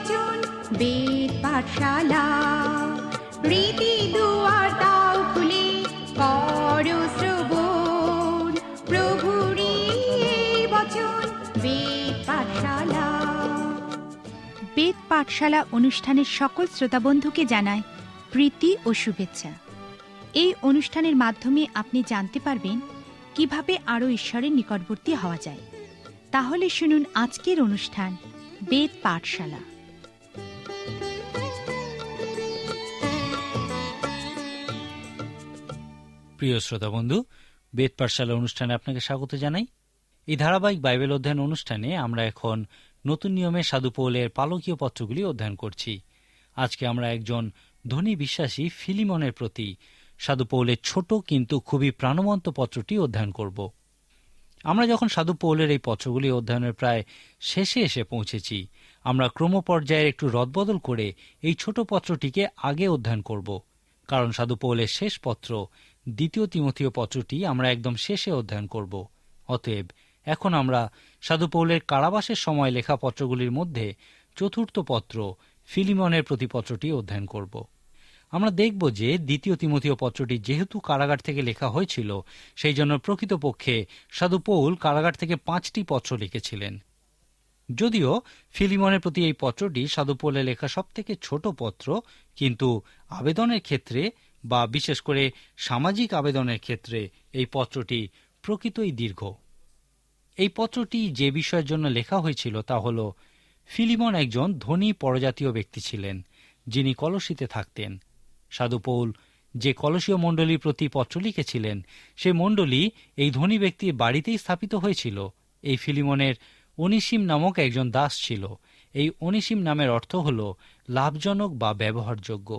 বচন বেদ পাঠশালা, রীতি দুয়ার দাও খুলে করো শ্রবণ, প্রভুরই বচন বেদ পাঠশালা। বেদ পাঠশালা অনুষ্ঠানের সকল শ্রোতাবন্ধুকে জানায় প্রীতি ও শুভেচ্ছা। এই অনুষ্ঠানের মাধ্যমে আপনি জানতে পারবেন কিভাবে আরও ঈশ্বরের নিকটবর্তী হওয়া যায়। তাহলে শুনুন আজকের অনুষ্ঠান বেদ পাঠশালা। প্রিয় শ্রোতা বন্ধু, বেদ পাঠশালা অনুষ্ঠানে আপনাকে স্বাগত জানাই। এই ধারাবাহিক বাইবেল অধ্যয়ন অনুষ্ঠানে আমরা এখন নতুন নিয়মে সাধু পৌলের পালকীয় পত্রগুলি অধ্যয়ন করছি। আজকে আমরা একজন ধনী বিশ্বাসী ফিলিমনের প্রতি সাধু পৌলের ছোট কিন্তু খুবই প্রাণবন্ত পত্রটি অধ্যয়ন করব। আমরা যখন সাধু পৌলের এই পত্রগুলি অধ্যয়নের প্রায় শেষে এসে পৌঁছেছি, আমরা ক্রমপর্যায়ের একটু রদবদল করে এই ছোট পত্রটিকে আগে অধ্যয়ন করব, কারণ সাধু পৌলের শেষ পত্র দ্বিতীয় তিমথীয় পত্রটি আমরা একদম শেষে অধ্যয়ন করব। অতএব এখন আমরা সাধু পৌলের কারাবাসের সময় লেখা পত্রগুলির মধ্যে চতুর্থ পত্র ফিলিমনের প্রতি পত্রটি অধ্যয়ন করব। আমরা দেখব যে দ্বিতীয় তিমথীয় পত্রটি যেহেতু কারাগার থেকে লেখা হয়েছিল, সেই জন্য প্রকৃতপক্ষে সাধু পৌল কারাগার থেকে 5টি পত্র লিখেছিলেন। যদিও ফিলিমনের প্রতি এই পত্রটি সাধু পৌলের লেখা সবথেকে ছোট পত্র, কিন্তু আবেদনের ক্ষেত্রে বা বিশেষ করে সামাজিক আবেদনের ক্ষেত্রে এই পত্রটি প্রকৃতই দীর্ঘ। এই পত্রটি যে বিষয়ের জন্য লেখা হয়েছিল তা হল, ফিলিমন একজন ধনী পরজাতীয় ব্যক্তি ছিলেন যিনি কলসিতে থাকতেন। সাধু পৌল যে কলসীয় মণ্ডলীর প্রতি পত্র লিখেছিলেন, সে মণ্ডলী এই ধনী ব্যক্তির বাড়িতেই স্থাপিত হয়েছিল। এই ফিলিমনের অনিসিম নামক একজন দাস ছিল। এই অনিসিম নামের অর্থ হল লাভজনক বা ব্যবহারযোগ্য।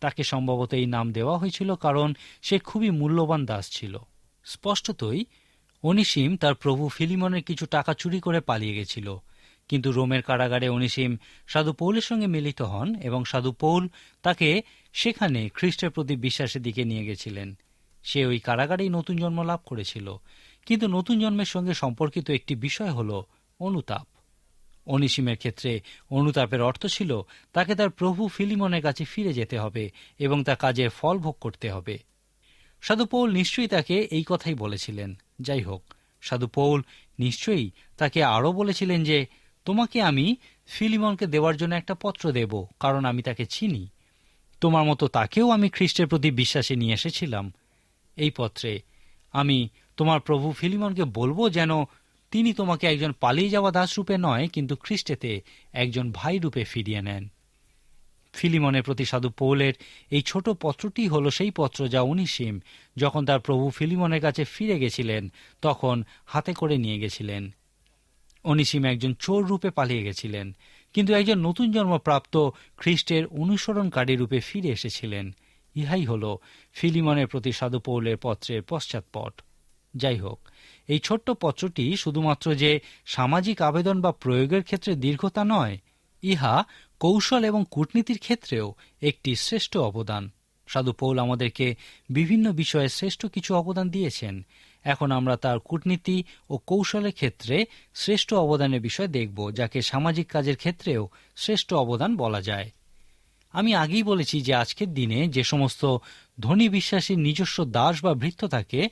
তাকে সম্ভবত এই নাম দেওয়া হয়েছিল কারণ সে খুবই মূল্যবান দাস ছিল। স্পষ্টতই অনিসিম তার প্রভু ফিলিমনের কিছু টাকা চুরি করে পালিয়ে গেছিল, কিন্তু রোমের কারাগারে অনিসিম সাধু পৌলের সঙ্গে মিলিত হন এবং সাধু পৌল তাকে সেখানে খ্রিস্টের প্রতি বিশ্বাসের দিকে নিয়ে গেছিলেন। সে ওই কারাগারেই নতুন জন্ম লাভ করেছিল। কিন্তু নতুন জন্মের সঙ্গে সম্পর্কিত একটি বিষয় হল অনুতাপ। অনিসিমের ক্ষেত্রে অনুতাপের অর্থ ছিল তাকে তার প্রভু ফিলিমনের কাছে ফিরে যেতে হবে এবং তার কাজের ফল ভোগ করতে হবে। সাধু পৌল নিশ্চয়ই তাকে এই কথাই বলেছিলেন। যাই হোক, সাধু পৌল নিশ্চয়ই তাকে আরও বলেছিলেন যে, তোমাকে আমি ফিলিমনকে দেওয়ার জন্য একটা পত্র দেব, কারণ আমি তাকে চিনি। তোমার মতো তাকেও আমি খ্রিস্টের প্রতি বিশ্বাসে নিয়ে এসেছিলাম। এই পত্রে আমি তোমার প্রভু ফিলিমনকে বলবো যেন তিনি তোমাকে একজন পালিয়ে যাওয়া দাসরূপে নয়, কিন্তু খ্রিস্টেতে একজন ভাই রূপে ফিরিয়ে নেন। ফিলিমনের প্রতি সাধু পৌলের এই ছোট পত্রটি হল সেই পত্র যা অনিসিম যখন তার প্রভু ফিলিমনের কাছে ফিরে গেছিলেন তখন হাতে করে নিয়ে গেছিলেন। অনিসিম একজন চোর রূপে পালিয়ে গেছিলেন, কিন্তু একজন নতুন জন্মপ্রাপ্ত খ্রিস্টের অনুসরণকারী রূপে ফিরে এসেছিলেন। ইহাই হল ফিলিমনের প্রতি সাধু পৌলের পত্রের পশ্চাৎপট। যাই হোক, এই ছোট্ট পত্রটি শুধুমাত্র যে সামাজিক আবেদন বা প্রয়োগের ক্ষেত্রে দীর্ঘতা নয়, ইহা কৌশল এবং কূটনীতির ক্ষেত্রেও একটি শ্রেষ্ঠ অবদান। সাধু পৌল আমাদেরকে বিভিন্ন বিষয়ে শ্রেষ্ঠ কিছু অবদান দিয়েছেন। এখন আমরা তার কূটনীতি ও কৌশলের ক্ষেত্রে শ্রেষ্ঠ অবদানের বিষয় দেখব, যাকে সামাজিক কাজের ক্ষেত্রেও শ্রেষ্ঠ অবদান বলা যায়। আমি আগেই বলেছি যে আজকের দিনে যে সমস্ত ধনী বিশ্বাসীর নিজস্ব দাস বা ভৃত্য থাকে,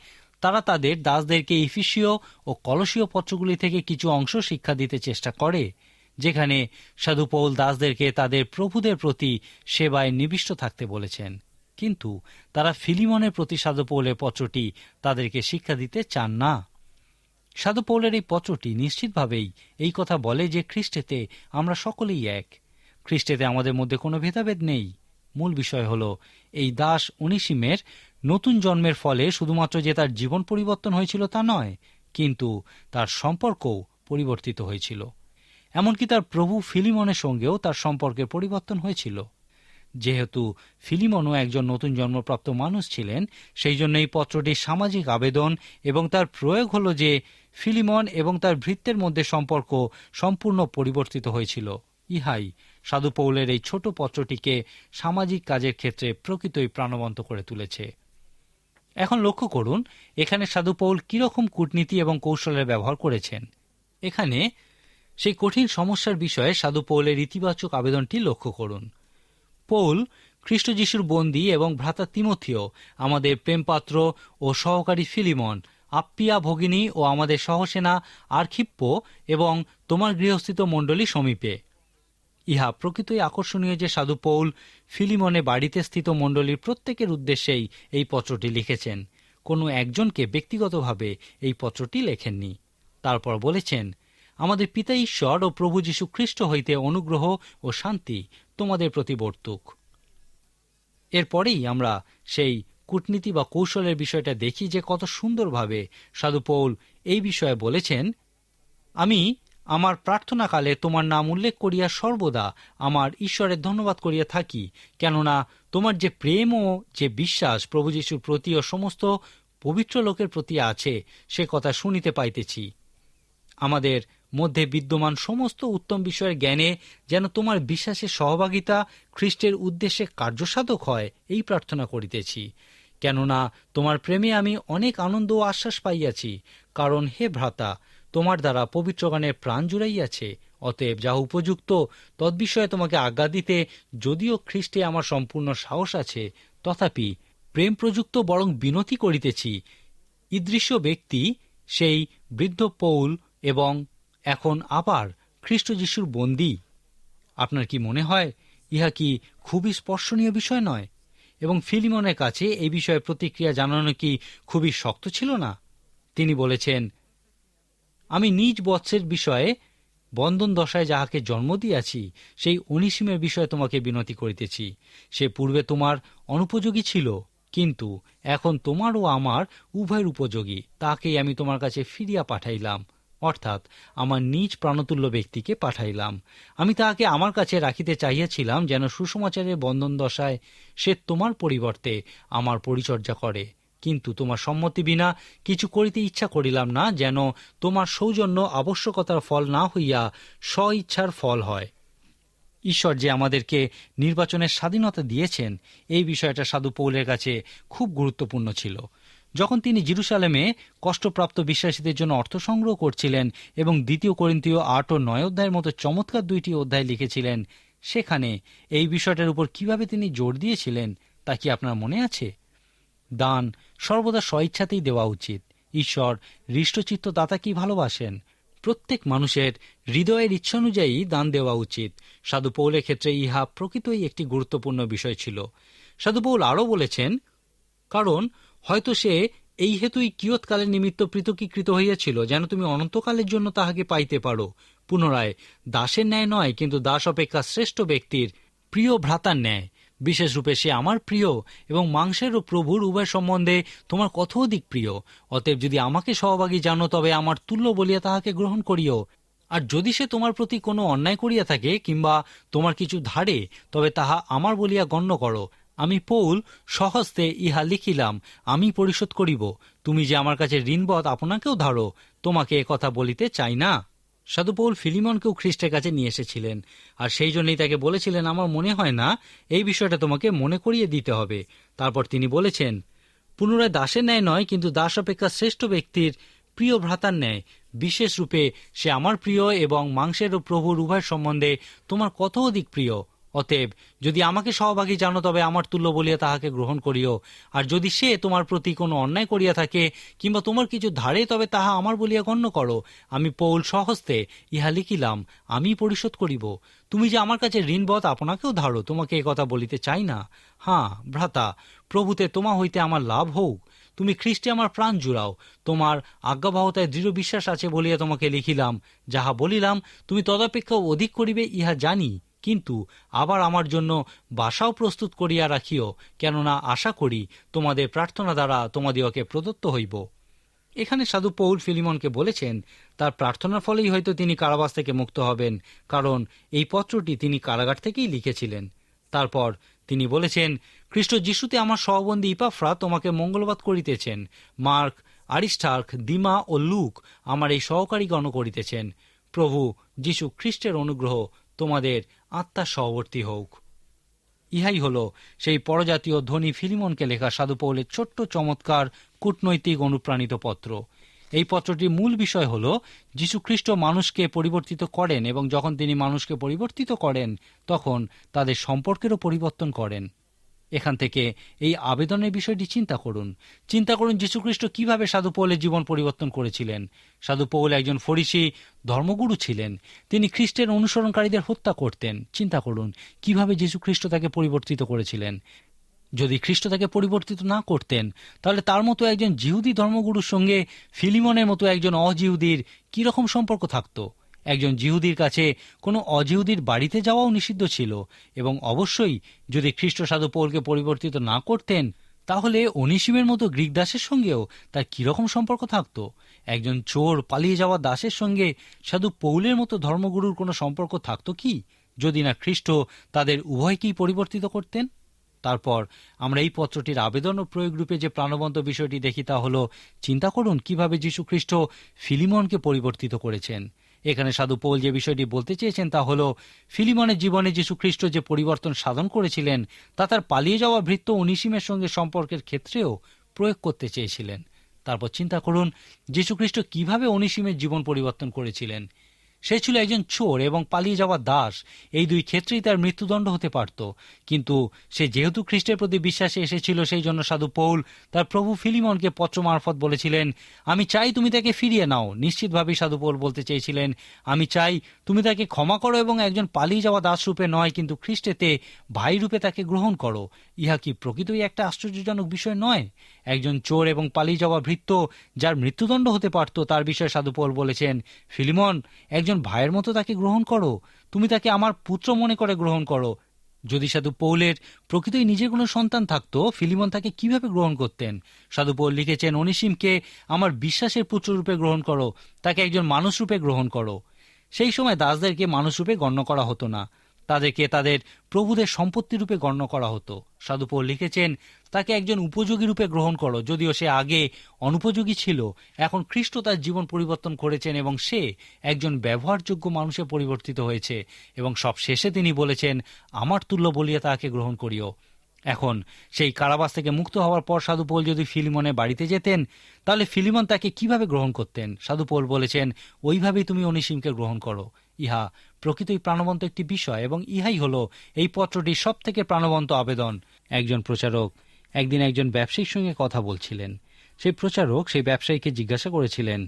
তারা তাদের দাসদেরকে ইফিসীয় ও কলসীয় পত্রগুলি থেকে কিছু অংশ শিক্ষা দিতে চেষ্টা করে, যেখানে সাধু পৌল দাসদেরকে তাদের প্রভুদের প্রতি সেবায় নিবিষ্ট থাকতে বলেছেন। কিন্তু তারা ফিলিমনের প্রতি সাধু পৌলের পত্রটি তাদেরকে শিক্ষা দিতে চান না। সাধু পৌলের এই পত্রটি নিশ্চিতভাবেই এই কথা বলে যে খ্রিস্টেতে আমরা সকলেই এক। খ্রিস্টেতে আমাদের মধ্যে কোনো ভেদাভেদ নেই। মূল বিষয় হল এই দাস অনিসিমের নতুন জন্মের ফলে শুধুমাত্র যে তার জীবন পরিবর্তন হয়েছিল তা নয়, কিন্তু তার সম্পর্কও পরিবর্তিত হয়েছিল। এমনকি তার প্রভু ফিলিমনের সঙ্গেও তার সম্পর্কের পরিবর্তন হয়েছিল। যেহেতু ফিলিমনও একজন নতুন জন্মপ্রাপ্ত মানুষ ছিলেন, সেই জন্য এই পত্রটির সামাজিক আবেদন এবং তার প্রয়োগ হল যে ফিলিমন এবং তার ভৃত্যের মধ্যে সম্পর্ক সম্পূর্ণ পরিবর্তিত হয়েছিল। ইহাই সাধু পৌলের এই ছোট পত্রটিকে সামাজিক কাজের ক্ষেত্রে প্রকৃতই প্রাণবন্ত করে তুলেছে। এখন লক্ষ্য করুন এখানে সাধু পৌল কিরকম কূটনীতি এবং কৌশলের ব্যবহার করেছেন। এখানে সেই কঠিন সমস্যার বিষয়ে সাধু পৌলের ইতিবাচক আবেদনটি লক্ষ্য করুন। পৌল খ্রিস্ট যিশুর বন্দী এবং ভ্রাতা তিমথিও, আমাদের প্রেমপাত্র ও সহকারী ফিলিমন, আপ্পিয়া ভগিনী ও আমাদের সহসেনা আর্খিপ্প এবং তোমার গৃহস্থিত মণ্ডলী সমীপে। ইহা প্রকৃতই আকর্ষণীয় যে সাধু পৌল ফিলিমনে বাড়িতে স্থিত মণ্ডলীর প্রত্যেকের উদ্দেশ্যেই এই পত্রটি লিখেছেন, কোনো একজনকে ব্যক্তিগতভাবে এই পত্রটি লেখেননি। তারপর বলেছেন, আমাদের পিতা ঈশ্বর ও প্রভু যীশু খ্রিস্ট হইতে অনুগ্রহ ও শান্তি তোমাদের প্রতি বর্তুক। এরপরেই আমরা সেই কূটনীতি বা কৌশলের বিষয়টা দেখি যে কত সুন্দরভাবে সাধু পৌল এই বিষয়ে বলেছেন, আমি আমার প্রার্থনাকালে তোমার নাম উল্লেখ করিয়া সর্বদা আমার ঈশ্বরের ধন্যবাদ করিয়া থাকি, কেননা তোমার যে প্রেম ও যে বিশ্বাস প্রভু যীশুর প্রতি ও সমস্ত পবিত্র লোকের প্রতি আছে, সে কথা শুনিতে পাইতেছি। আমাদের মধ্যে বিদ্যমান সমস্ত উত্তম বিষয়ের জ্ঞানে যেন তোমার বিশ্বাসের সহভাগিতা খ্রিস্টের উদ্দেশ্যে কার্যসাধক হয়, এই প্রার্থনা করিতেছি। কেননা তোমার প্রেমে আমি অনেক আনন্দ ও আশ্বাস পাইয়াছি, কারণ হে ভ্রাতা, তোমার দ্বারা পবিত্রগণের প্রাণ জুড়াইয়াছে। অতএব যা উপযুক্ত তদ্বিষয়ে তোমাকে আজ্ঞা দিতে যদিও খ্রিস্টে আমার সম্পূর্ণ সাহস আছে, তথাপি প্রেম প্রযুক্ত বরং বিনতি করিতেছি। ঈদৃশ্য ব্যক্তি সেই বৃদ্ধ পৌল এবং এখন আবার খ্রিস্ট যিশুর বন্দী। আপনার কি মনে হয় ইহা কি খুবই স্পর্শনীয় বিষয় নয়? এবং ফিলিমনের কাছে এই বিষয়ে প্রতিক্রিয়া জানানো কি খুবই শক্ত ছিল না? তিনি বলেছেন, আমি নিজ বৎসের বিষয়ে বন্ধন দশায় যাহাকে জন্ম দিয়াছি, সেই অনিসিমের বিষয়ে তোমাকে বিনতি করিতেছি। সে পূর্বে তোমার অনুপযোগী ছিল, কিন্তু এখন তোমার ও আমার উভয়ের উপযোগী। তাকেই আমি তোমার কাছে ফিরিয়া পাঠাইলাম, অর্থাৎ আমার নিজ প্রাণতুল্য ব্যক্তিকে পাঠাইলাম। আমি তাহাকে আমার কাছে রাখিতে চাহিয়াছিলাম, যেন সুসমাচারের বন্ধন দশায় সে তোমার পরিবর্তে আমার পরিচর্যা করে। কিন্তু তোমার সম্মতি বিনা কিছু করিতে ইচ্ছা করিলাম না, যেন তোমার সৌজন্য আবশ্যকতার ফল না হইয়া স্ব ইচ্ছার ফল হয়। ঈশ্বর যে আমাদেরকে নির্বাচনের স্বাধীনতা দিয়েছেন, এই বিষয়টা সাধু পৌলের কাছে খুব গুরুত্বপূর্ণ ছিল। যখন তিনি জেরুজালেমে কষ্টপ্রাপ্ত বিশ্বাসীদের জন্য অর্থ সংগ্রহ করছিলেন এবং 2 করিন্থীয় 8 ও 9 অধ্যায়ের মতো চমৎকার 2টি অধ্যায় লিখেছিলেন, সেখানে এই বিষয়টার উপর কিভাবে তিনি জোর দিয়েছিলেন তা কি আপনার মনে আছে? দান সর্বদা স্বইচ্ছাতেই দেওয়া উচিত। ঈশ্বর হৃষ্টচিত্ত দাতাকেই ভালোবাসেন। প্রত্যেক মানুষের হৃদয়ের ইচ্ছা অনুযায়ী দান দেওয়া উচিত। সাধু পৌলের ক্ষেত্রে ইহা প্রকৃতই একটি গুরুত্বপূর্ণ বিষয় ছিল। সাধু পৌল আরও বলেছেন, কারণ হয়তো সে এই হেতুই কিয়ৎকালের নিমিত্ত পৃথকীকৃত হইয়াছিল, যেন তুমি অনন্তকালের জন্য তাহাকে পাইতে পারো। পুনরায় দাসের ন্যায় নয়, কিন্তু দাস অপেক্ষা শ্রেষ্ঠ ব্যক্তির প্রিয় ভ্রাতার ন্যায়। বিশেষ রূপে সে আমার প্রিয় এবং মাংসের ও প্রভুর উভয় সম্বন্ধে তোমার কত অধিক প্রিয়। অতএব যদি আমাকে সহভাগী জানো, তবে আমার তুল্য বলিয়া তাহাকে গ্রহণ করিও। আর যদি সে তোমার প্রতি কোনো অন্যায় করিয়া থাকে কিংবা তোমার কিছু ধারে, তবে তাহা আমার বলিয়া গণ্য করো। আমি পৌল স্বহস্তে ইহা লিখিলাম, আমি পরিশোধ করিব। তুমি যে আমার কাছে ঋণবৎ, আপনাকেও ধারো। তোমাকে একথা বলিতে চাই না। সাধু পৌল ফিলিমনকেও খ্রিস্টের কাছে নিয়ে এসেছিলেন, আর সেই জন্যই তাকে বলেছিলেন, আমার মনে হয় না এই বিষয়টা তোমাকে মনে করিয়ে দিতে হবে। তারপর তিনি বলেছেন, পুনরায় দাসের ন্যায় নয়, কিন্তু দাস অপেক্ষা শ্রেষ্ঠ ব্যক্তির প্রিয় ভ্রাতার ন্যায়। বিশেষ রূপে সে আমার প্রিয় এবং মাংসের ও প্রভুর উভয় সম্বন্ধে তোমার কত অধিক প্রিয়। অতএব যদি আমাকে সহভাগী জানো, তবে আমার তুল্য বলিয়া তাহাকে গ্রহণ করিও। আর যদি সে তোমার প্রতি কোনো অন্যায় করিয়া থাকে কিংবা তোমার কিছু ধারে, তবে তাহা আমার বলিয়া গণ্য করো। আমি পৌল স্বহস্তে ইহা লিখিলাম, আমি পরিশোধ করিব। তুমি যে আমার কাছে ঋণবৎ, আপনাকেও ধারো। তোমাকে একথা বলিতে চাই না। হ্যাঁ ভ্রাতা, প্রভুতে তোমা হইতে আমার লাভ হোক। তুমি খ্রিস্টে আমার প্রাণ জুড়াও। তোমার আজ্ঞাবহতায় দৃঢ় বিশ্বাস আছে বলিয়া তোমাকে লিখিলাম। যাহা বলিলাম তুমি তদপেক্ষা অধিক করিবে, ইহা জানি। কিন্তু আবার আমার জন্য বাসাও প্রস্তুত করিয়া রাখিও, কেননা আশা করি তোমাদের প্রার্থনা দ্বারা তোমাদিওকে প্রদত্ত হইব। এখানে সাধু পৌল ফিলিমনকে বলেছেন, তার প্রার্থনার ফলেই হয়তো তিনি কারাবাস থেকে মুক্ত হবেন, কারণ এই পত্রটি তিনি কারাগার থেকেই লিখেছিলেন। তারপর তিনি বলেছেন, খ্রিস্ট যিশুতে আমার সহবন্ধী ইপাফ্রা তোমাকে মঙ্গলবাদ করিতেছেন। মার্ক, আরিস্টার্ক, দিমা ও লুক আমার এই সহকারীগণ করিতেছেন। প্রভু যিশু খ্রিস্টের অনুগ্রহ তোমাদের আত্মার সহবর্তী হোক। ইহাই হল সেই পরজাতীয় ধনী ফিলিমনকে লেখা সাধু পৌলের ছোট্ট চমৎকার কূটনৈতিক অনুপ্রাণিত পত্র। এই পত্রটির মূল বিষয় হল যীশু খ্রিস্ট মানুষকে পরিবর্তিত করেন, এবং যখন তিনি মানুষকে পরিবর্তিত করেন তখন তাদের সম্পর্কেরও পরিবর্তন করেন। এখান থেকে এই আবেদনের বিষয়টি চিন্তা করুন। যীশু খ্রিস্ট কিভাবে সাধু পৌলের জীবন পরিবর্তন করেছিলেন। সাধু পৌল একজন ফরিসি ধর্মগুরু ছিলেন। তিনি খ্রিস্টের অনুসরণকারীদের হত্যা করতেন। চিন্তা করুন কিভাবে যীশু খ্রিস্ট তাকে পরিবর্তিত করেছিলেন। যদি খ্রিস্ট তাকে পরিবর্তিত না করতেন, তাহলে তার মতো একজন জিহুদি ধর্মগুরুর সঙ্গে ফিলিমনের মতো একজন অজিহুদির কিরকম সম্পর্ক থাকত। একজন জিহুদির কাছে কোনো অজিহুদির বাড়িতে যাওয়াও নিষিদ্ধ ছিল, এবং অবশ্যই যদি খ্রিস্ট সাধু পৌলকে পরিবর্তিত না করতেন, তাহলে অনিসিমের মতো গ্রিক দাসের সঙ্গেও তার কিরকম সম্পর্ক থাকত। একজন চোর পালিয়ে যাওয়া দাসের সঙ্গে সাধু পৌলের মতো ধর্মগুরুর কোনো সম্পর্ক থাকত কি, যদি না খ্রিস্ট তাদের উভয়কেই পরিবর্তিত করতেন। তারপর আমরা এই পত্রটির আবেদন ও প্রয়োগ রূপে যে প্রাণবন্ত বিষয়টি দেখি তা হল, চিন্তা করুন কিভাবে যীশু খ্রিস্ট ফিলিমনকে পরিবর্তিত করেছেন। এখানে সাধু পৌল যে বিষয়টি বলতে চেয়েছেন তা হল, ফিলিমনের জীবনে যীশু খ্রিস্ট যে পরিবর্তন সাধন করেছিলেন তা তার পালিয়ে যাওয়া ভৃত্য অনিসিমের সঙ্গে সম্পর্কের ক্ষেত্রেও প্রয়োগ করতে চেয়েছিলেন। তারপর চিন্তা করুন যীশু খ্রিস্ট কিভাবে অনিসিমের জীবন পরিবর্তন করেছিলেন। সে ছিল একজন চোর এবং পালিয়ে যাওয়া দাস। এই দুই ক্ষেত্রেই তার মৃত্যুদণ্ড হতে পারত, কিন্তু সে যেহেতু খ্রিস্টের প্রতি বিশ্বাসে এসেছিল, সেই জন্য সাধু পৌল তার প্রভু ফিলিমনকে পত্র মারফত বলেছিলেন, আমি চাই তুমি তাকে ফিরিয়ে নাও। নিশ্চিতভাবেই সাধু পৌল বলতে চেয়েছিলেন, আমি চাই তুমি তাকে ক্ষমা করো এবং একজন পালিয়ে যাওয়া দাস রূপে নয়, কিন্তু খ্রিস্টেতে ভাই রূপে তাকে গ্রহণ করো। ইহা কি প্রকৃতই একটা আশ্চর্যজনক বিষয় নয়? একজন চোর এবং পালিয়ে যাওয়া ভৃত্য যার মৃত্যুদণ্ড হতে পারত, তার বিষয়ে সাধু পৌল বলেছেন, ফিলিমন, একজন ভাইয়ের মতো তাকে গ্রহণ করো। তুমি তাকে আমার পুত্র মনে করে গ্রহণ করো। যদি সাধু পৌলের প্রকৃতই নিজের কোনো সন্তান থাকতো, ফিলিমন তাকে কিভাবে গ্রহণ করতেন? সাধু পৌল লিখেছেন, অনিসিমকে আমার বিশ্বাসের পুত্র রূপে গ্রহণ করো, তাকে একজন মানুষ রূপে গ্রহণ করো। সেই সময় দাসদেরকে মানুষ রূপে গণ্য করা হতো না, তাদেরকে তাদের প্রভুদের সম্পত্তি রূপে গণ্য করা হতো। সাধু পৌল লিখেছেন, তাকে একজন উপযোগী রূপে গ্রহণ করো। যদিও সে আগে অনুপযোগী ছিল, এখন খ্রিস্ট তার জীবন পরিবর্তন করেছেন এবং সে একজন ব্যবহারযোগ্য মানুষে পরিবর্তিত হয়েছে, এবং সব শেষে তিনি বলেছেন, আমার তুল্য বলিয়া তাহাকে গ্রহণ করিও। এখন সেই কারাবাস থেকে মুক্ত হওয়ার পর সাধু পৌল যদি ফিলিমনের বাড়িতে যেতেন, তাহলে ফিলিমন তাকে কিভাবে গ্রহণ করতেন? সাধু পৌল বলেছেন, ওইভাবেই তুমি অনিসিমকে গ্রহণ করো। ইহা প্রকৃতই প্রাণবন্ত একটি বিষয়, এবং ইহাই হলো এই পত্রটির সব থেকে প্রাণবন্ত আবেদন। একজন প্রচারক একদিন একজন ব্যবসায়ীর সঙ্গে কথা বলছিলেন। সেই প্রচারক সেই ব্যবসায়ীকে জিজ্ঞাসা করেছিলেন,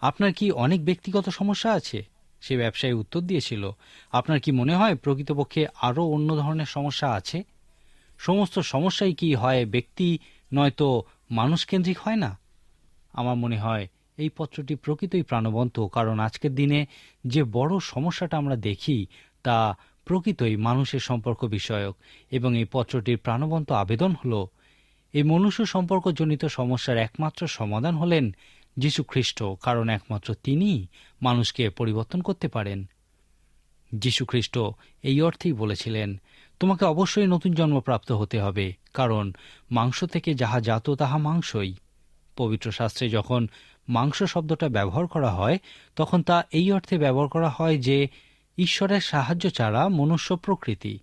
আপনার কি অনেক ব্যক্তিগত সমস্যা আছে? সেই ব্যবসায়ী উত্তর দিয়েছিল, আপনার কি মনে হয় প্রকৃতপক্ষে আরও অন্য ধরনের সমস্যা আছে? সমস্ত সমস্যাই কি হয় ব্যক্তি নয়তো মানুষকেন্দ্রিক হয় না? আমার মনে হয় এই পত্রটি প্রকৃতই প্রাণবন্ত, কারণ আজকের দিনে যে বড় সমস্যাটা আমরা দেখি তা প্রকৃতই মানুষের সম্পর্ক বিষয়ক, এবং এই পত্রটির প্রাণবন্ত আবেদন হল, এই মনুষ্য সম্পর্কজনিত সমস্যার একমাত্র সমাধান হলেন যীশু খ্রিস্ট, কারণ একমাত্র তিনিই মানুষকে পরিবর্তন করতে পারেন। যীশু খ্রিস্ট এই অর্থেই বলেছিলেন, তোমাকে অবশ্যই নতুন জন্ম প্রাপ্ত হতে হবে, কারণ মাংস থেকে যাহা জাত তাহা মাংসই। পবিত্র শাস্ত্রে যখন মাংস শব্দটা ব্যবহার করা হয়, তখন তা এই অর্থে ব্যবহার করা হয় যে ঈশ্বরের সাহায্য ছাড়া মনুষ্য প্রকৃতি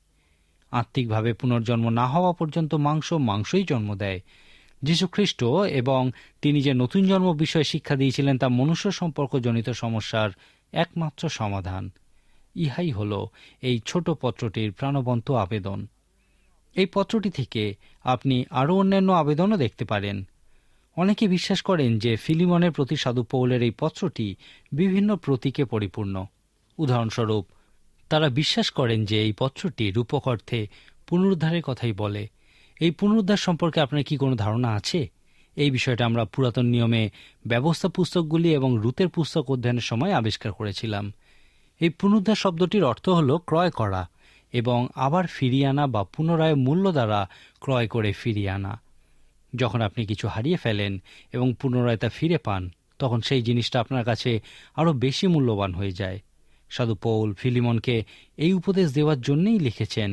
আত্মিকভাবে পুনর্জন্ম না হওয়া পর্যন্ত মাংসই জন্ম দেয়। যীশু খ্রিস্ট এবং তিনি যে নতুন জন্ম বিষয়ে শিক্ষা দিয়েছিলেন তা মনুষ্য সম্পর্কজনিত সমস্যার একমাত্র সমাধান। ইহাই হল এই ছোট পত্রটির প্রাণবন্ত আবেদন। এই পত্রটি থেকে আপনি আরও অন্যান্য আবেদনও দেখতে পারেন। অনেকে বিশ্বাস করেন যে ফিলিমনের প্রতি সাধু পৌলের এই পত্রটি বিভিন্ন প্রতীকে পরিপূর্ণ। উদাহরণস্বরূপ, তারা বিশ্বাস করেন যে এই পত্রটি রূপক অর্থে পুনরুদ্ধারের কথাই বলে। এই পুনরুদ্ধার সম্পর্কে আপনার কি কোনো ধারণা আছে? এই বিষয়টা আমরা পুরাতন নিয়মে ব্যবস্থা পুস্তকগুলি এবং রূতের পুস্তক অধ্যয়নের সময় আবিষ্কার করেছিলাম। এই পুনরুদ্ধার শব্দটির অর্থ হল ক্রয় করা এবং আবার ফিরিয়ে আনা বা পুনরায় মূল্য দ্বারা ক্রয় করে ফিরিয়ে আনা। যখন আপনি কিছু হারিয়ে ফেলেন এবং পুনরায় তা ফিরে পান, তখন সেই জিনিসটা আপনার কাছে আরও বেশি মূল্যবান হয়ে যায়। সাধু পৌল ফিলিমনকে এই উপদেশ দেওয়ার জন্যই লিখেছেন।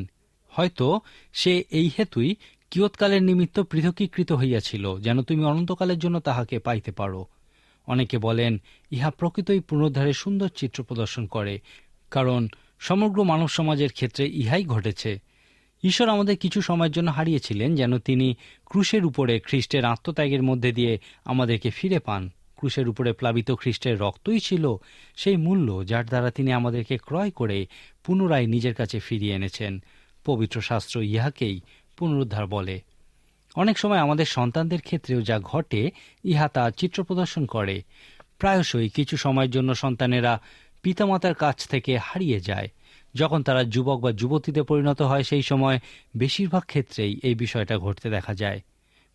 হয়তো সে এই হেতুই কিয়ৎকালের নিমিত্ত পৃথকীকৃত হইয়াছিল, যেন তুমি অনন্তকালের জন্য তাহাকে পাইতে পারো। অনেকে বলেন, ইহা প্রকৃতই পুনরুদ্ধারের সুন্দর চিত্র প্রদর্শন করে, কারণ সমগ্র মানব সমাজের ক্ষেত্রে ইহাই ঘটেছে। ঈশ্বর আমাদের কিছু সময়ের জন্য হারিয়েছিলেন, যেন তিনি ক্রুশের উপরে খ্রিস্টের আত্মত্যাগের মধ্যে দিয়ে আমাদেরকে ফিরে পান। ক্রুশের উপরে প্লাবিত খ্রিস্টের রক্তই ছিল সেই মূল্য যার দ্বারা তিনি আমাদেরকে ক্রয় করে পুনরায় নিজের কাছে ফিরিয়ে এনেছেন। পবিত্র শাস্ত্র ইহাকেই পুনরুদ্ধার বলে। অনেক সময় আমাদের সন্তানদের ক্ষেত্রেও যা ঘটে ইহা তা চিত্র প্রদর্শন করে। প্রায়শই কিছু সময়ের জন্য সন্তানেরা পিতামাতার কাছ থেকে হারিয়ে যায়। যখন তারা যুবক বা যুবতীতে পরিণত হয় সেই সময় বেশিরভাগ ক্ষেত্রেই এই বিষয়টা ঘটতে দেখা যায়।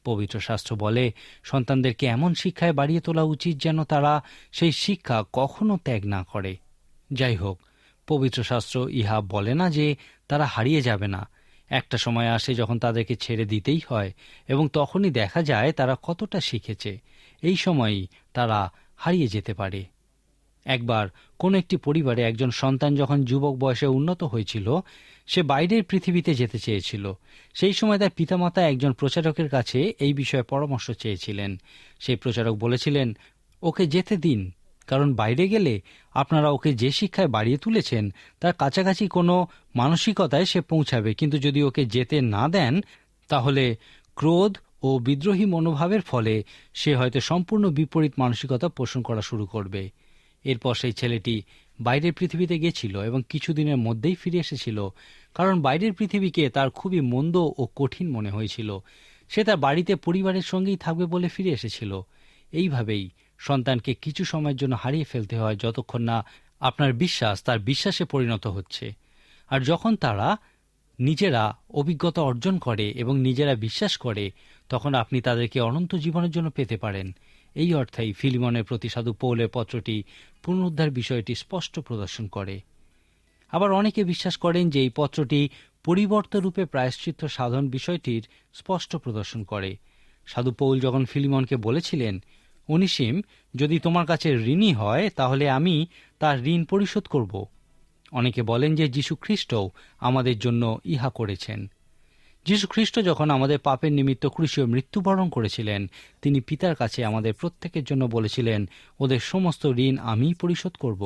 পবিত্র শাস্ত্র বলে সন্তানদেরকে এমন শিক্ষায় বাড়িয়ে তোলা উচিত যেন তারা সেই শিক্ষা কখনো ত্যাগ না করে। যাই হোক, পবিত্র শাস্ত্র ইহা বলে না যে তারা হারিয়ে যাবে না। একটা সময় আসে যখন তাদেরকে ছেড়ে দিতেই হয় এবং তখনই দেখা যায় তারা কতটা শিখেছে। এই সময়ই তারা হারিয়ে যেতে পারে। একবার কোন একটি পরিবারে একজন সন্তান যখন যুবক বয়সে উন্নত হয়েছিল, সে বাইরের পৃথিবীতে যেতে চেয়েছিল। সেই সময় তার পিতামাতা একজন প্রচারকের কাছে এই বিষয়ে পরামর্শ চেয়েছিলেন। সেই প্রচারক বলেছিলেন, ওকে যেতে দিন, কারণ বাইরে গেলে আপনারা ওকে যে শিক্ষায় বাড়িয়ে তুলেছেন তার কাছাকাছি কোনো মানসিকতায় সে পৌঁছাবে, কিন্তু যদি ওকে যেতে না দেন তাহলে ক্রোধ ও বিদ্রোহী মনোভাবের ফলে সে হয়তো সম্পূর্ণ বিপরীত মানসিকতা পোষণ করা শুরু করবে। এরপর সেই ছেলেটি বাইরের পৃথিবীতে গেছিল এবং কিছুদিনের মধ্যেই ফিরে এসেছিল, কারণ বাইরের পৃথিবীকে তার খুবই মন্দ ও কঠিন মনে হয়েছিল। সে তার বাড়িতে পরিবারের সঙ্গেই থাকবে বলে ফিরে এসেছিল। এইভাবেই সন্তানকে কিছু সময়ের জন্য হারিয়ে ফেলতে হয়, যতক্ষণ না আপনার বিশ্বাস তার বিশ্বাসে পরিণত হচ্ছে। আর যখন তারা নিজেরা অভিজ্ঞতা অর্জন করে এবং নিজেরা বিশ্বাস করে, তখন আপনি তাদেরকে অনন্ত জীবনের জন্য পেতে পারেন। এই অর্থেই ফিলিমনের প্রতি সাধু পৌলের পত্রটি পুনরুদ্ধার বিষয়টি স্পষ্ট প্রদর্শন করে। আবার অনেকে বিশ্বাস করেন যে এই পত্রটি পরিবর্তনরূপে প্রায়শ্চিত্ত সাধন বিষয়টির স্পষ্ট প্রদর্শন করে। সাধু পৌল যখন ফিলিমনকে বলেছিলেন, অনিসিম যদি তোমার কাছে ঋণী হয় তাহলে আমি তার ঋণ পরিশোধ করব। অনেকে বলেন যে যীশু খ্রিস্টও আমাদের জন্য ইহা করেছেন। যীশু খ্রিস্ট যখন আমাদের পাপের নিমিত্ত ক্রুশে মৃত্যুবরণ করেছিলেন, তিনি পিতার কাছে আমাদের প্রত্যেকের জন্য বলেছিলেন, ওদের সমস্ত ঋণ আমিই পরিশোধ করব।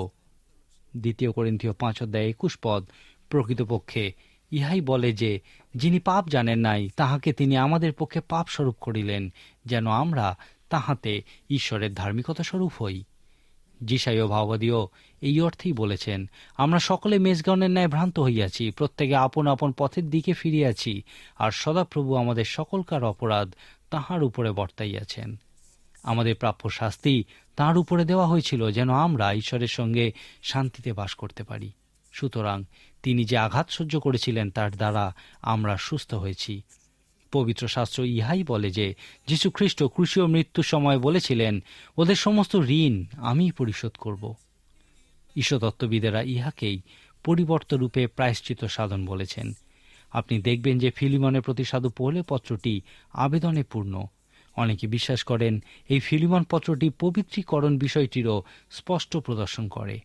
2 কোরিন্থীয় 5:21 প্রকৃতপক্ষে ইহাই বলে যে যিনি পাপ জানেন নাই তাহাকে তিনি আমাদের পক্ষে পাপ স্বরূপ করিলেন, যেন আমরা তাহাতে ঈশ্বরের ধার্মিকতা স্বরূপ হই। যিশাইয় ভাববাদীও এই অর্থেই বলেছেন, আমরা সকলে মেজগণের ন্যায় ভ্রান্ত হইয়াছি, প্রত্যেকে আপন আপন পথের দিকে ফিরিয়াছি, আর সদাপ্রভু আমাদের সকলকার অপরাধ তাহার উপরে বর্তাইয়াছেন। আমাদের প্রাপ্য শাস্তি তাঁর উপরে দেওয়া হয়েছিল যেন আমরা ঈশ্বরের সঙ্গে শান্তিতে বাস করতে পারি। সুতরাং তিনি যে আঘাত সহ্য করেছিলেন তার দ্বারা আমরা সুস্থ হয়েছি। পবিত্র শাস্ত্র ইহাই বলে যে যীশু খ্রিস্ট ক্রুশীয় মৃত্যুর সময় বলেছিলেন, ওদের সমস্ত ঋণ আমি পরিশোধ করব। ঈশ্বরতত্ত্ববিদেরা ইহাকেই পরিবর্তনরূপে প্রায়শ্চিত্ত সাধন বলেছেন। আপনি দেখবেন যে ফিলিমনের প্রতি সাধু পৌলের পত্রটি আবেদনে পূর্ণ। অনেকে বিশ্বাস করেন এই ফিলিমন পত্রটি পবিত্রীকরণ বিষয়টিরও স্পষ্ট প্রদর্শন করে।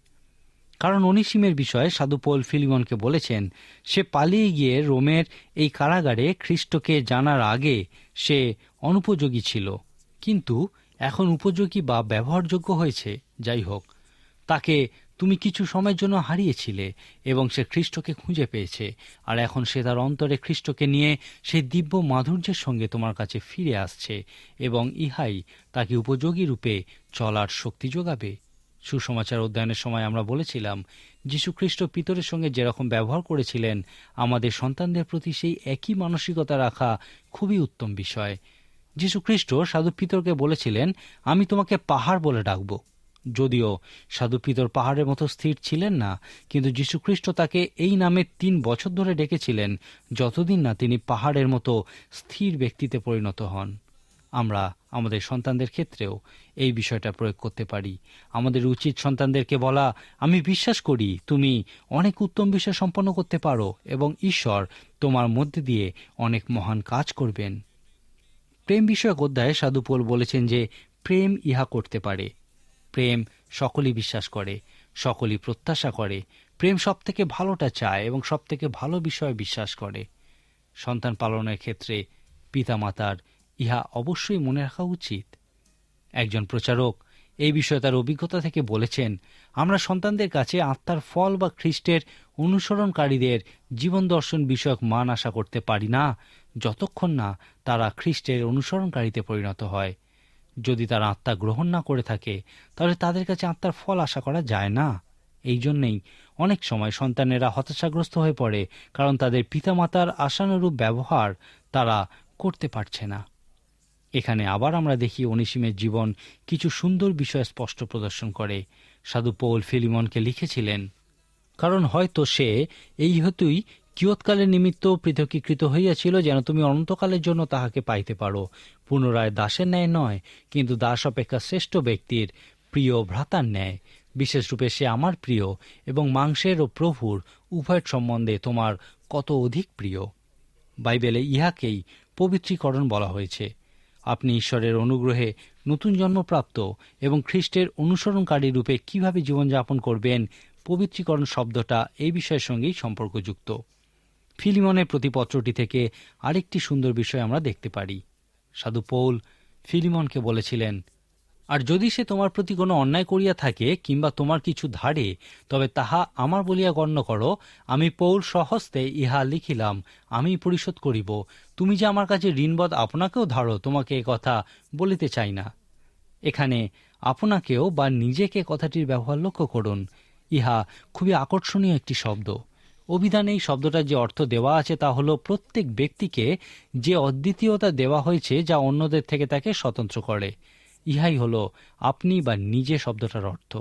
কারণ অনিসিমের বিষয়ে সাধু পৌল ফিলিমনকে বলেছেন, সে পালিয়ে গিয়ে রোমের এই কারাগারে খ্রিস্টকে জানার আগে সে অনুপযোগী ছিল, কিন্তু এখন উপযোগী বা ব্যবহারযোগ্য হয়েছে। যাই হোক, তাকে তুমি কিছু সময়ের জন্য হারিয়েছিলে এবং সে খ্রিস্টকে খুঁজে পেয়েছে, আর এখন সে তার অন্তরে খ্রিস্টকে নিয়ে সেই দিব্য মাধুর্যের সঙ্গে তোমার কাছে ফিরে আসছে এবং ইহাই তাকে উপযোগী রূপে চলার শক্তি যোগাবে। সুসমাচার অধ্যয়নের সময় আমরা বলেছিলাম, যীশু খ্রিস্ট পিতরের সঙ্গে যেরকম ব্যবহার করেছিলেন, আমাদের সন্তানদের প্রতি সেই একই মানসিকতা রাখা খুবই উত্তম বিষয়। যীশু খ্রিস্ট সাধু পিতরকে বলেছিলেন, আমি তোমাকে পাহাড় বলে ডাকব। যদিও সাধু পিতর পাহাড়ের মতো স্থির ছিলেন না, কিন্তু যীশু খ্রিস্ট তাকে এই নামে 3 বছর ধরে ডেকেছিলেন, যতদিন না তিনি পাহাড়ের মতো স্থির ব্যক্তিতে পরিণত হন। আমরা আমাদের সন্তানদের ক্ষেত্রেও এই বিষয়টা প্রয়োগ করতে পারি। আমাদের উচিত সন্তানদেরকে বলা, আমি বিশ্বাস করি তুমি অনেক উত্তম বিষয় সম্পন্ন করতে পারো এবং ঈশ্বর তোমার মধ্যে দিয়ে অনেক মহান কাজ করবেন। প্রেম বিষয়ক অধ্যায়ে সাধু পৌল বলেছেন যে প্রেম ইহা করতে পারে। প্রেম সকলেই বিশ্বাস করে, সকলেই প্রত্যাশা করে। প্রেম সবথেকে ভালোটা চায় এবং সবথেকে ভালো বিষয়ে বিশ্বাস করে। সন্তান পালনের ক্ষেত্রে পিতামাতার ইহা অবশ্যই মনে রাখা উচিত। একজন প্রচারক এই বিষয়ে তার অভিজ্ঞতা থেকে বলেছেন, আমরা সন্তানদের কাছে আত্মার ফল বা খ্রিস্টের অনুসরণকারীদের জীবন দর্শন বিষয়ক মান আশা করতে পারি না, যতক্ষণ না তারা খ্রিস্টের অনুসরণকারীতে পরিণত হয়। যদি তারা আত্মা গ্রহণ না করে থাকে তাহলে তাদের কাছে আত্মার ফল আশা করা যায় না। এই জন্যেই অনেক সময় সন্তানেরা হতাশাগ্রস্ত হয়ে পড়ে, কারণ তাদের পিতামাতার আশানুরূপ ব্যবহার তারা করতে পারছে না। এখানে আবার আমরা দেখি অনিসিমের জীবন কিছু সুন্দর বিষয় স্পষ্ট প্রদর্শন করে। সাধু পৌল ফিলিমনকে লিখেছিলেন, কারণ হয়তো সে এই হেতুই কিয়ৎকালের নিমিত্ত পৃথকীকৃত হইয়াছিল, যেন তুমি অনন্তকালের জন্য তাহাকে পাইতে পারো, পুনরায় দাসের ন্যায় নয়, কিন্তু দাস অপেক্ষা শ্রেষ্ঠ ব্যক্তির প্রিয় ভ্রাতার ন্যায়। বিশেষরূপে সে আমার প্রিয় এবং মাংসের ও প্রভুর উভয়ের সম্বন্ধে তোমার কত অধিক প্রিয়। বাইবেলে ইহাকেই পবিত্রীকরণ বলা হয়েছে। আপনি ঈশ্বরের অনুগ্রহে নতুন জন্মপ্রাপ্ত এবং খ্রিস্টের অনুসরণকারী রূপে কিভাবে জীবনযাপন করবেন, পবিত্রীকরণ শব্দটা এই বিষয়ের সঙ্গেই সম্পর্কযুক্ত। ফিলিমনের প্রতিপত্রটি থেকে আরেকটি সুন্দর বিষয় আমরা দেখতে পারি। সাধু পৌল ফিলিমনকে বলেছিলেন, আর যদি সে তোমার প্রতি কোনো অন্যায় করিয়া থাকে কিংবা তোমার কিছু ধারে, তবে তাহা আমার বলিয়া গণ্য করো। আমি পৌল স্বহস্তে ইহা লিখিলাম, আমি পরিশোধ করিব। তুমি যে আমার কাছে ঋণবদ আপনাকেও ধারো, তোমাকে কথা বলিতে চাই না। এখানে আপনাকেও বা নিজেকে কথাটির ব্যবহার লক্ষ্য করুন। ইহা খুবই আকর্ষণীয় একটি শব্দ। অভিধানে এই শব্দটার যে অর্থ দেওয়া আছে তা হল প্রত্যেক ব্যক্তিকে যে অদ্বিতীয়তা দেওয়া হয়েছে যা অন্যদের থেকে তাকে স্বতন্ত্র করে। ইহাই হল আপনি বা নিজে শব্দটার অর্থ।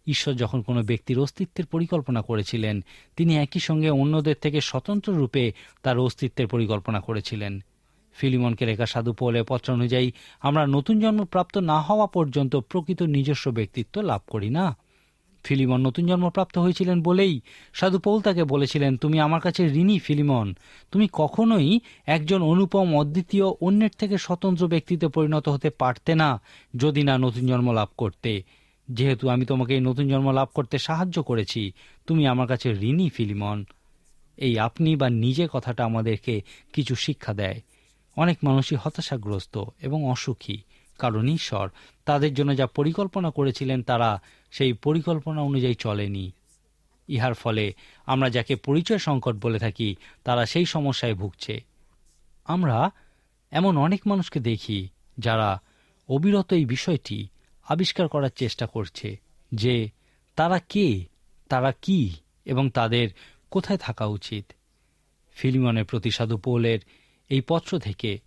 ঈশ্বর যখন কোনো ব্যক্তির অস্তিত্বের পরিকল্পনা করেছিলেন, তিনি একই সঙ্গে অন্যদের থেকে স্বতন্ত্র রূপে তার অস্তিত্বের পরিকল্পনা করেছিলেন। ফিলিমনকে লেখা সাধু পৌলের পত্র অনুযায়ী আমরা নতুন জন্ম প্রাপ্ত না হওয়া পর্যন্ত প্রকৃত নিজস্ব ব্যক্তিত্ব লাভ করি না। ফিলিমন নতুন জন্মপ্রাপ্ত হয়েছিলেন বলেই সাধু পৌল তাকে বলেছিলেন, তুমি আমার কাছে ঋণী ফিলিমন। তুমি কখনোই একজন অনুপম অদ্বিতীয় অন্যের থেকে স্বতন্ত্র ব্যক্তিতে পরিণত হতে পারতে না যদি না নতুন জন্ম লাভ করতে। যেহেতু আমি তোমাকে এই নতুন জন্ম লাভ করতে সাহায্য করেছি, তুমি আমার কাছে ঋণী ফিলিমন। এই আপনি বা নিজে কথাটা আমাদেরকে কিছু শিক্ষা দেয়। অনেক মানুষই হতাশাগ্রস্ত এবং অসুখী, কারণ ঈশ্বর তাদের জন্য যা পরিকল্পনা করেছিলেন তারা সেই পরিকল্পনা অনুযায়ী চলেনি। ইহার ফলে আমরা যাকে পরিচয় সংকট বলে থাকি তারা সেই সমস্যায় ভুগছে। আমরা এমন অনেক মানুষকে দেখি যারা অবিরত এই বিষয়টি আবিষ্কার করার চেষ্টা করছে যে তারা কে, তারা কি এবং তাদের কোথায় থাকা উচিত। ফিলিমনের প্রতি সাধু পৌলের এই পত্র থেকে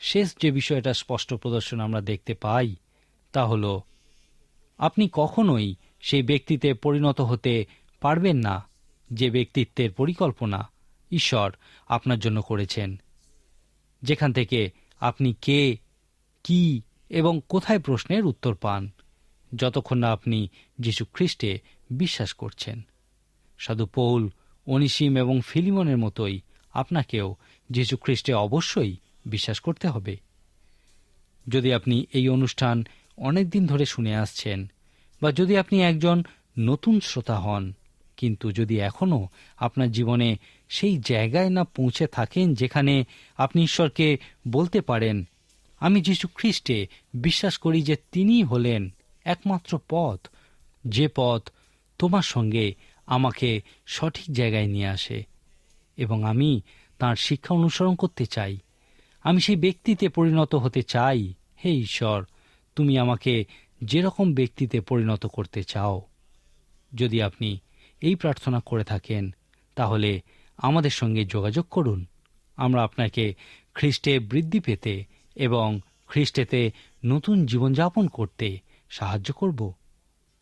শেষ যে বিষয়টা স্পষ্ট প্রদর্শন আমরা দেখতে পাই তা হল, আপনি কখনোই সেই ব্যক্তিতে পরিণত হতে পারবেন না যে ব্যক্তিত্বের পরিকল্পনা ঈশ্বর আপনার জন্য করেছেন, যেখান থেকে আপনি কে, কি এবং কোথায় প্রশ্নের উত্তর পান, যতক্ষণ না আপনি যীশু খ্রিস্টে বিশ্বাস করছেন। সাধু পৌল, অনিসিম এবং ফিলিমনের মতোই আপনাকেও যীশু খ্রিস্টে অবশ্যই বিশ্বাস করতে হবে। যদি আপনি এই অনুষ্ঠান অনেক দিন ধরে শুনে আসছেন, বা যদি আপনি একজন নতুন শ্রোতা হন, কিন্তু যদি এখনও আপনার জীবনে সেই জায়গায় না পৌঁছে থাকেন যেখানে আপনি ঈশ্বরকে বলতে পারেন, আমি যীশু খ্রিস্টে বিশ্বাস করি যে তিনিই হলেন একমাত্র পথ, যে পথ তোমার সঙ্গে আমাকে সঠিক জায়গায় নিয়ে আসে, এবং আমি তাঁর শিক্ষা অনুসরণ করতে চাই, আমি সেই ব্যক্তিতে পরিণত হতে চাই। হে ঈশ্বর, তুমি আমাকে যেরকম ব্যক্তিতে পরিণত করতে চাও। যদি আপনি এই প্রার্থনা করে থাকেন তাহলে আমাদের সঙ্গে যোগাযোগ করুন। আমরা আপনাকে খ্রিস্টে বৃদ্ধি পেতে এবং খ্রিস্টেতে নতুন জীবনযাপন করতে সাহায্য করব।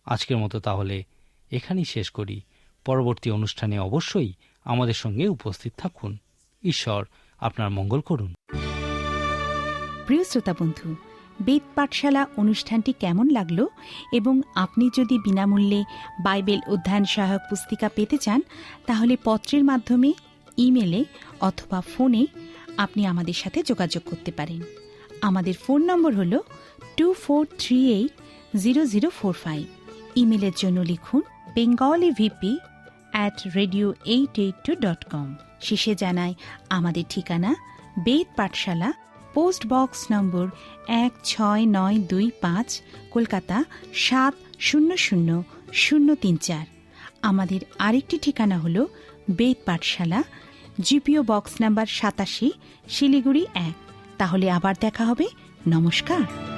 আজকের মতো তাহলে এখানেই শেষ করি। পরবর্তী অনুষ্ঠানে অবশ্যই আমাদের সঙ্গে উপস্থিত থাকুন। ঈশ্বর আপনার মঙ্গল করুন। প্রিয় শ্রোতা বন্ধু, বেদ পাঠশালা অনুষ্ঠানটি কেমন লাগলো এবং আপনি যদি বিনামূল্যে বাইবেল অধ্যয়ন সহায়ক পুস্তিকা পেতে চান তাহলে পত্রের মাধ্যমে, ইমেলে অথবা ফোনে আপনি আমাদের সাথে যোগাযোগ করতে পারেন। আমাদের ফোন নম্বর হল 24380045। ইমেলের জন্য লিখুন bengalivp@radio882.com। শেষে জানাই আমাদের ঠিকানা, বেদ পাঠশালা, পোস্ট বক্স নম্বর 16925, কলকাতা 700034। আমাদের আরেকটি ঠিকানা হল বেদ পাঠশালা, জিপিও বক্স নাম্বার 87, শিলিগুড়ি 1। তাহলে আবার দেখা হবে। নমস্কার।